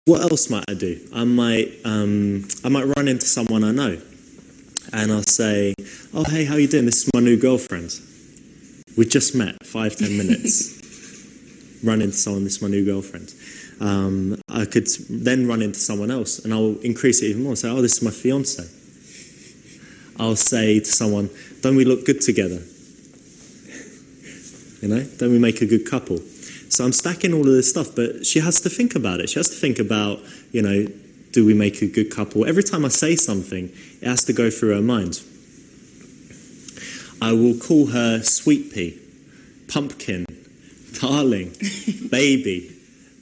What else might I do? I might run into someone I know, and I'll say, "Oh, hey, how you doing? This is my new girlfriend. We just met 5-10 minutes." Run into someone. This is my new girlfriend. I could then run into someone else, and I'll increase it even more. Say, "Oh, this is my fiance." I'll say to someone, "Don't we look good together? Don't we make a good couple?" So I'm stacking all of this stuff, but she has to think about it. She has to think about, do we make a good couple? Every time I say something, it has to go through her mind. I will call her sweet pea, pumpkin, darling, baby,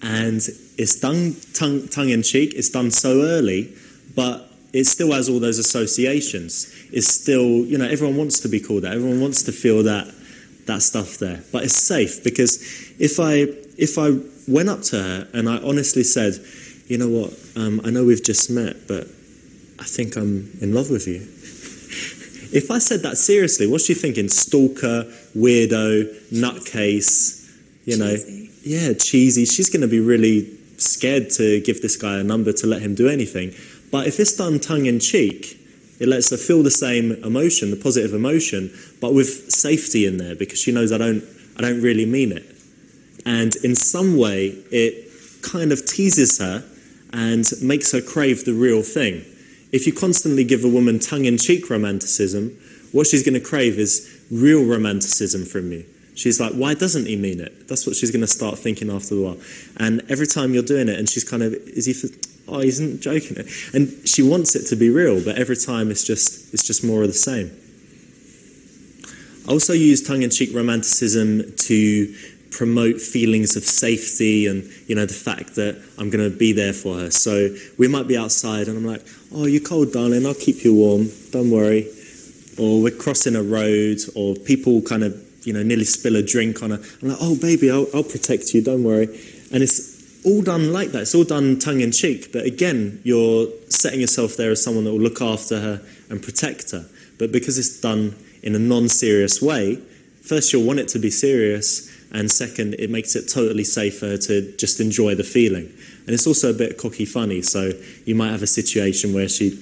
and it's done tongue-in-cheek. It's done so early, but it still has all those associations. It's still, everyone wants to be called that. Everyone wants to feel that stuff there. But it's safe, because if I went up to her and I honestly said, "You know what, I know we've just met, but I think I'm in love with you." If I said that seriously, what's she thinking? Stalker, weirdo, nutcase, cheesy. Yeah, cheesy. She's going to be really scared to give this guy a number to let him do anything. But if it's done tongue-in-cheek, it lets her feel the same emotion, the positive emotion, but with safety in there, because she knows I don't really mean it. And in some way, it kind of teases her and makes her crave the real thing. If you constantly give a woman tongue-in-cheek romanticism, what she's going to crave is real romanticism from you. She's like, "Why doesn't he mean it?" That's what she's going to start thinking after a while. And every time you're doing it, and she's kind of, "Oh, he isn't joking." And she wants it to be real, but every time it's just more of the same. I also use tongue-in-cheek romanticism to promote feelings of safety and, the fact that I'm going to be there for her. So we might be outside and I'm like, "Oh, you're cold, darling, I'll keep you warm, don't worry." Or we're crossing a road, or people kind of, nearly spill a drink on her. I'm like, "Oh, baby, I'll protect you, don't worry." And it's all done like that. It's all done tongue-in-cheek. But again, you're setting yourself there as someone that will look after her and protect her. But because it's done in a non-serious way, first, you'll want it to be serious, and second, it makes it totally safe for her to just enjoy the feeling. And it's also a bit cocky funny, so you might have a situation where she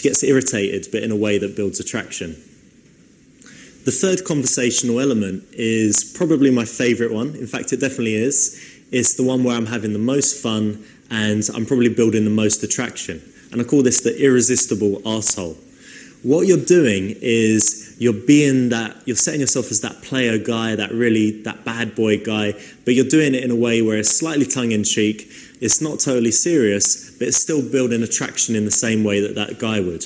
gets irritated, but in a way that builds attraction. The third conversational element is probably my favourite one. In fact, it definitely is. It's the one where I'm having the most fun and I'm probably building the most attraction. And I call this the irresistible arsehole. What you're doing is you're setting yourself as that player guy, that bad boy guy, but you're doing it in a way where it's slightly tongue-in-cheek. It's not totally serious, but it's still building attraction in the same way that guy would.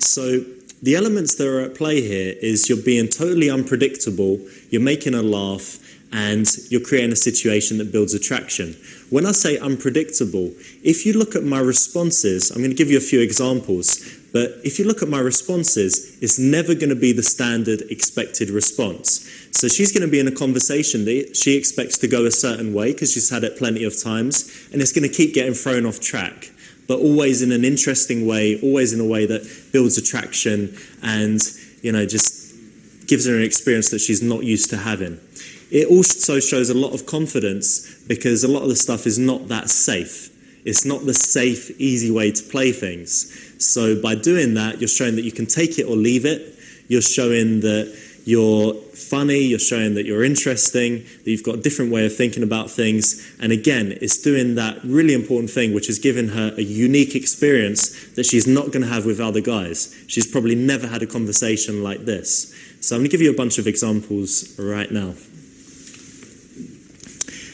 So the elements that are at play here is you're being totally unpredictable, you're making her laugh, and you're creating a situation that builds attraction. When I say unpredictable, if you look at my responses, I'm going to give you a few examples, but if you look at my responses, it's never going to be the standard expected response. So she's going to be in a conversation that she expects to go a certain way because she's had it plenty of times, and it's going to keep getting thrown off track, but always in an interesting way, always in a way that builds attraction and, just gives her an experience that she's not used to having. It also shows a lot of confidence because a lot of the stuff is not that safe. It's not the safe, easy way to play things. So by doing that, you're showing that you can take it or leave it. You're showing that you're funny, you're showing that you're interesting, that you've got a different way of thinking about things. And again, it's doing that really important thing, which is giving her a unique experience that she's not going to have with other guys. She's probably never had a conversation like this. So I'm going to give you a bunch of examples right now.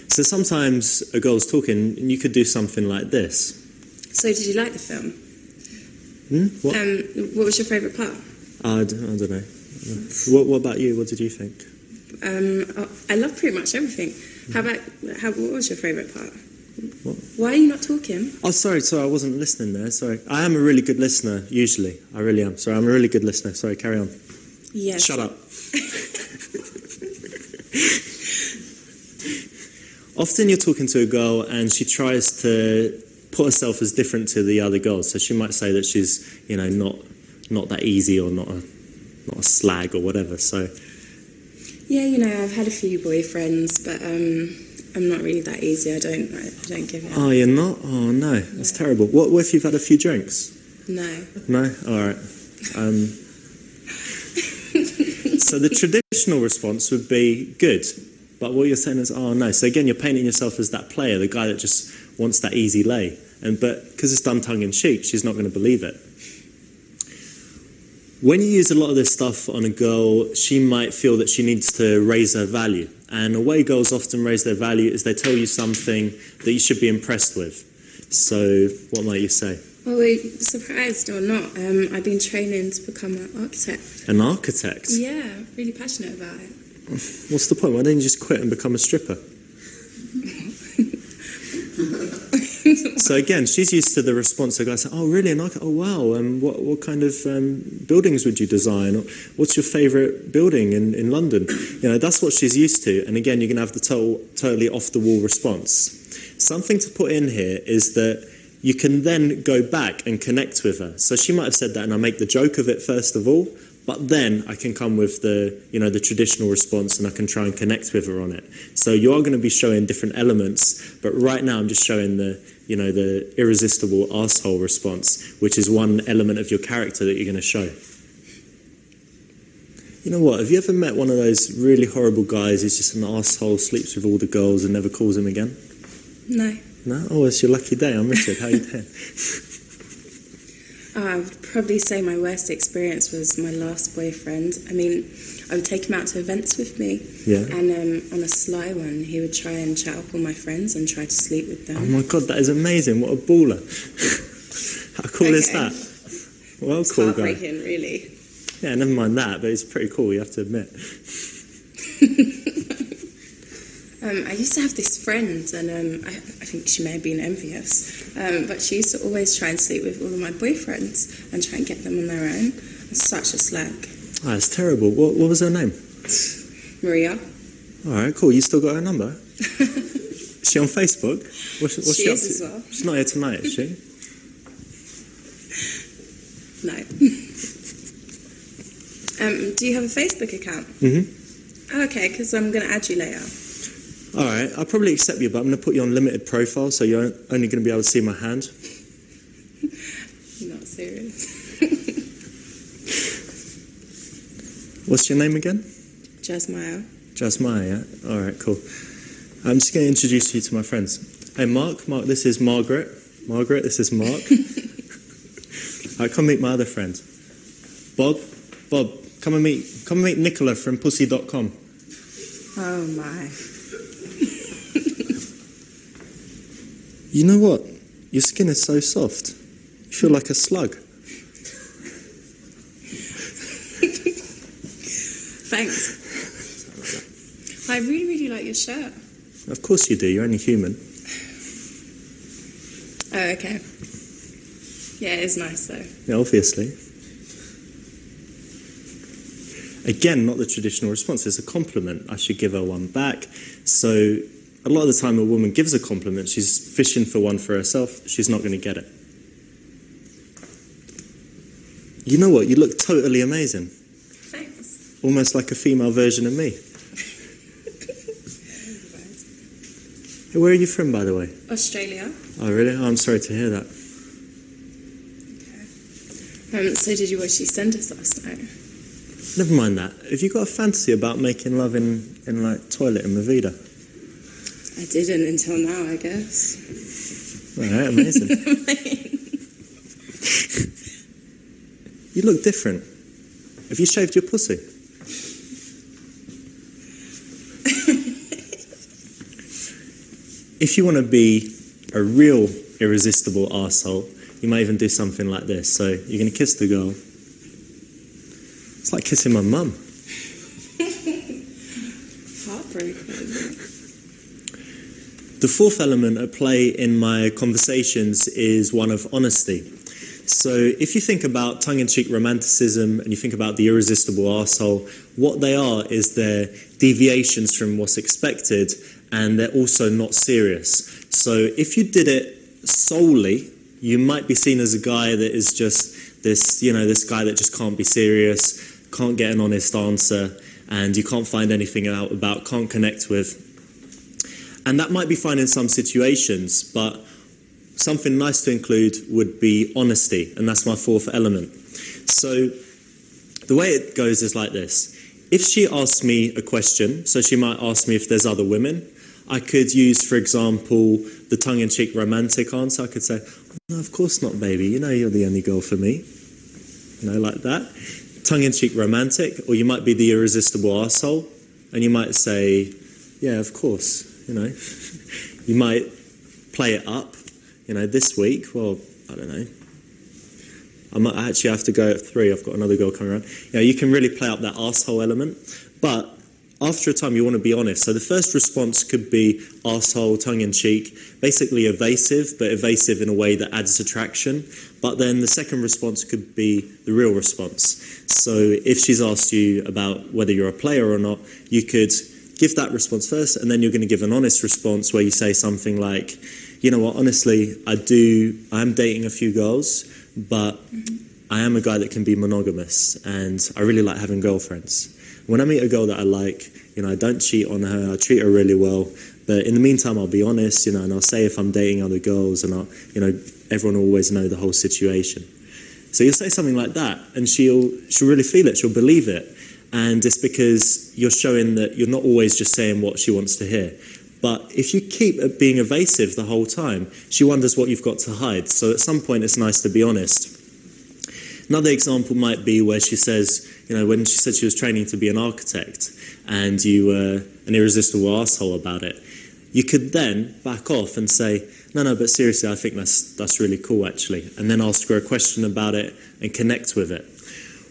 So sometimes a girl's talking and you could do something like this. So did you like the film? What? What was your favourite part? I don't know. What about you? What did you think? I love pretty much everything. What was your favourite part? What? Why are you not talking? Oh, sorry, I wasn't listening there. Sorry. I am a really good listener, usually. I really am. Sorry, I'm a really good listener. Sorry, carry on. Yes. Shut up. Often you're talking to a girl and she tries to put herself as different to the other girls. So she might say that she's, not that easy or not a slag or whatever. So Yeah, you know, I've had a few boyfriends, but I'm not really that easy. I don't give it. Oh, you're not? Oh, no. That's terrible. What if you've had a few drinks? No. No? All right. So the traditional response would be good. But what you're saying is, oh, no. So again, you're painting yourself as that player, the guy that just wants that easy lay. But because it's done tongue-in-cheek, she's not going to believe it. When you use a lot of this stuff on a girl, she might feel that she needs to raise her value. And the way girls often raise their value is they tell you something that you should be impressed with. So what might you say? Well, surprised or not, I've been training to become an architect. An architect? Yeah, really passionate about it. What's the point? Why don't you just quit and become a stripper? So again, she's used to the response of guys saying, oh, really? An architect? Oh, wow. What kind of buildings would you design? Or, what's your favourite building in London? You know, that's what she's used to. And again, you're going to have the totally off-the-wall response. Something to put in here is that you can then go back and connect with her. So she might have said that, and I make the joke of it first of all, but then I can come with the traditional response, and I can try and connect with her on it. So you are going to be showing different elements, but right now I'm just showing the irresistible arsehole response, which is one element of your character that you're going to show. You know what? Have you ever met one of those really horrible guys who's just an arsehole, sleeps with all the girls and never calls them again? No. No? Oh, it's your lucky day. I'm Richard. How are you doing? I would probably say my worst experience was my last boyfriend. I mean, I would take him out to events with me. Yeah. And on a sly one, he would try and chat up all my friends and try to sleep with them. Oh my God, that is amazing. What a baller. How cool is that? Well, it's cool guy. Heartbreaking, really. Yeah, never mind that, but it's pretty cool, you have to admit. I used to have this friend, and I think she may have been envious, but she used to always try and sleep with all of my boyfriends and try and get them on their own. Such a slag. Oh, that's terrible. What was her name? Maria. All right, cool. You still got her number? Is she on Facebook? What's she she up is to? as well. She's not here tonight, is she? No. Do you have a Facebook account? Mm-hmm. Oh, okay, because I'm going to add you later. All right, I'll probably accept you, but I'm going to put you on limited profile, so you're only going to be able to see my hand. You're not serious. What's your name again? Jasmine. Jasmine, yeah? All right, cool. I'm just going to introduce you to my friends. Hey, Mark, this is Margaret. Margaret, this is Mark. All right, come meet my other friend. Bob, come and meet Nicola from pussy.com. Oh, my. You know what? Your skin is so soft. You feel like a slug. Thanks. I really, really like your shirt. Of course you do. You're only human. Oh, okay. Yeah, it is nice, though. Yeah, obviously. Again, not the traditional response. It's a compliment. I should give her one back. So a lot of the time a woman gives a compliment, she's fishing for one for herself. She's not going to get it. You know what? You look totally amazing. Thanks. Almost like a female version of me. Hey, where are you from, by the way? Australia. Oh, really? Oh, I'm sorry to hear that. Okay. So did you watch EastEnders last night? Never mind that. Have you got a fantasy about making love in like toilet in Movida? I didn't until now, I guess. All right, amazing. You look different. Have you shaved your pussy? If you want to be a real irresistible arsehole, you might even do something like this. So you're going to kiss the girl. It's like kissing my mum. Heartbreaking. The fourth element at play in my conversations is one of honesty. So if you think about tongue-in-cheek romanticism and you think about the irresistible arsehole, what they are is they're deviations from what's expected, and they're also not serious. So if you did it solely, you might be seen as a guy that is just this guy that just can't be serious, can't get an honest answer, and you can't find anything out about, can't connect with. And that might be fine in some situations, but something nice to include would be honesty, and that's my fourth element. So the way it goes is like this. If she asks me a question, so she might ask me if there's other women, I could use, for example, the tongue-in-cheek romantic answer. I could say, no, of course not, baby. You know you're the only girl for me. You know, like that. Tongue-in-cheek romantic, or you might be the irresistible arsehole, and you might say, yeah, of course, you know. You might play it up, you know, this week, well, I don't know. I might actually have to go at 3, I've got another girl coming around. You know, you can really play up that arsehole element, but after a time you want to be honest. So the first response could be arsehole, tongue-in-cheek, basically evasive, but evasive in a way that adds attraction. But then the second response could be the real response. So if she's asked you about whether you're a player or not, you could give that response first, and then you're going to give an honest response where you say something like, you know what, honestly, I am dating a few girls, but I am a guy that can be monogamous, and I really like having girlfriends. When I meet a girl that I like, you know, I don't cheat on her, I treat her really well, but in the meantime, I'll be honest, you know, and I'll say if I'm dating other girls, and I'll, you know, everyone will always know the whole situation. So you'll say something like that, and she'll really feel it, she'll believe it. And it's because you're showing that you're not always just saying what she wants to hear. But if you keep being evasive the whole time, she wonders what you've got to hide. So at some point, it's nice to be honest. Another example might be where she says, you know, when she said she was training to be an architect, and you were an irresistible arsehole about it, you could then back off and say, no, but seriously, I think that's really cool, actually. And then ask her a question about it and connect with it.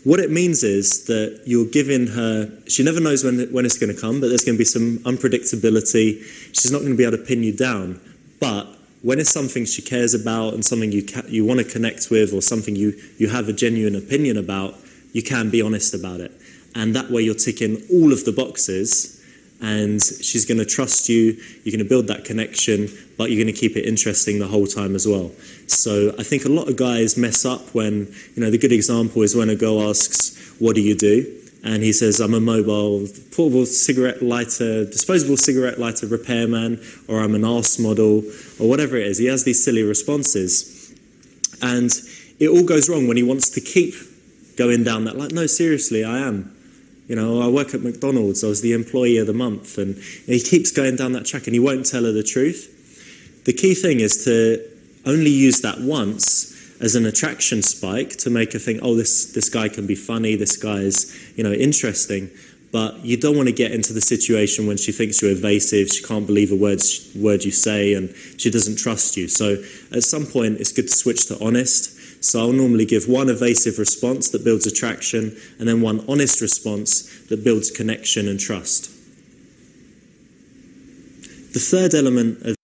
What it means is that you're giving her, she never knows when it's going to come, but there's going to be some unpredictability. She's not going to be able to pin you down. But when it's something she cares about and something you want to connect with, or something you have a genuine opinion about, you can be honest about it. And that way you're ticking all of the boxes, and she's going to trust you, you're going to build that connection, but you're going to keep it interesting the whole time as well. So I think a lot of guys mess up when, you know, the good example is when a girl asks, what do you do? And he says, I'm a disposable cigarette lighter repairman, or I'm an arse model, or whatever it is. He has these silly responses. And it all goes wrong when he wants to keep going down that, like, no, seriously, I am. You know, I work at McDonald's, I was the employee of the month, and he keeps going down that track and he won't tell her the truth. The key thing is to only use that once as an attraction spike to make her think, oh, this guy can be funny, this guy is, you know, interesting. But you don't want to get into the situation when she thinks you're evasive, she can't believe a word you say, and she doesn't trust you. So at some point, it's good to switch to honest. So I'll normally give one evasive response that builds attraction, and then one honest response that builds connection and trust. The third element of